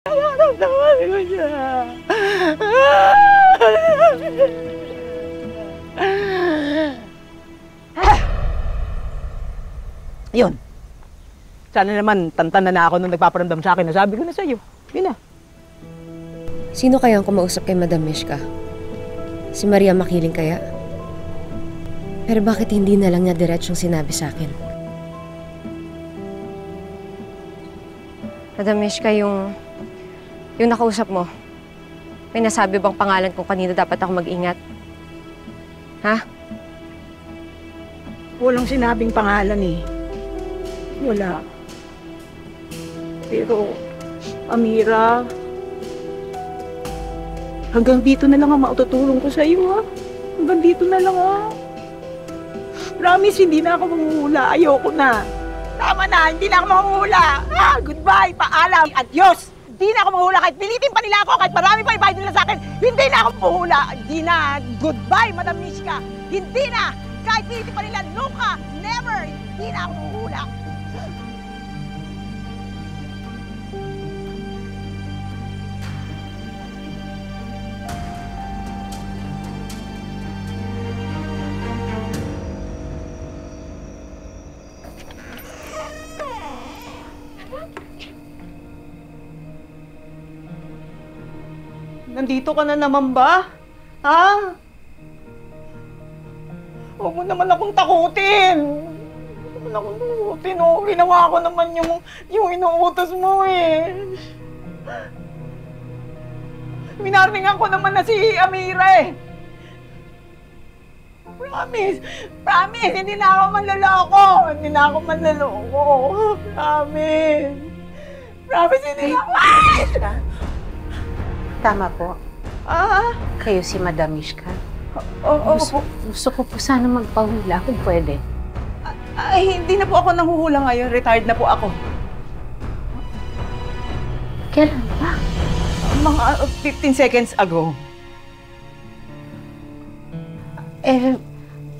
Nararamdaman ko siya. Yun. Sana naman tantan na ako nung nagpaparamdam sa akin. Nasabi ko na sa'yo. Yun na. Sino kaya ang kumausap kay Madam Mishka? Si Maria Makiling kaya? Pero bakit hindi na lang niya diretsyong sinabi sa akin? Madam Mishka, yung nakausap mo, may nasabi bang pangalan kung kanino dapat ako mag-ingat? Ha? Walang sinabing pangalan eh. Wala. Pero, Amira, hanggang dito na lang ang maututulong ko sa iyo, ha? Hanggang dito na lang, ha? Promise, hindi na ako manghuhula. Ayoko na. Tama na, hindi na ako manghuhula. Ha? Goodbye, paalam, adios! Hindi na ako manghuhula. Kahit pilitin pa nila ako, kahit marami pa ibayad nila sa akin, hindi na ako manghuhula. Hindi na. Goodbye, Madam Mishka. Hindi na. Kahit pilitin pa nila, nunca, never. Hindi na ako manghuhula. Nandito ka na naman ba? Ha? Huwag mo naman akong takutin. Huwag mo naman akong takutin. Oo, ginawa ko naman yung inuutos mo eh. Minarningan ko naman na si Amira eh. Promise. Promise. Hindi na ako manloloko. Hindi na ako manloloko. Promise. Promise, hindi na ako. Tama po. Kayo si Madam Mishka. Oo. Gusto ko po sana magpahula kung pwede. Ay, hindi na po ako nanghuhula ngayon. Retired na po ako. Kailan ba? Mga 15 seconds ago.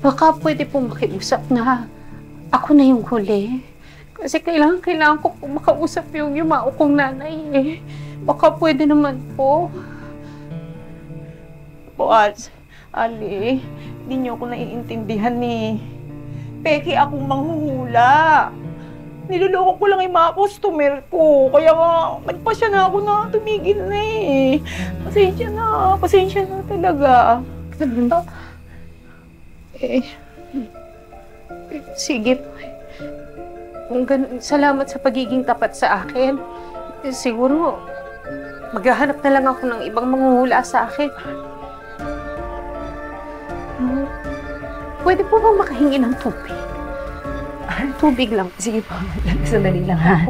Baka pwede po makiusap na ako na yung huli. Kasi kailangan ko po makausap yung yumao kong nanay eh. Baka pwede naman po. Boaz, Ali, hindi niyo ako naiintindihan ni Peki akong manghuhula. Niloloko ko lang yung mga customer ko. Kaya nga, nagpasya na ako na tumigil na eh. Pasensya na talaga. Sige po. Kung ganun, salamat sa pagiging tapat sa akin. Siguro, maghahanap na lang ako ng ibang manghuhula sa akin. Pwede po bang makahingi ng tubig? Tubig lang. Sige po, sandali lang ha.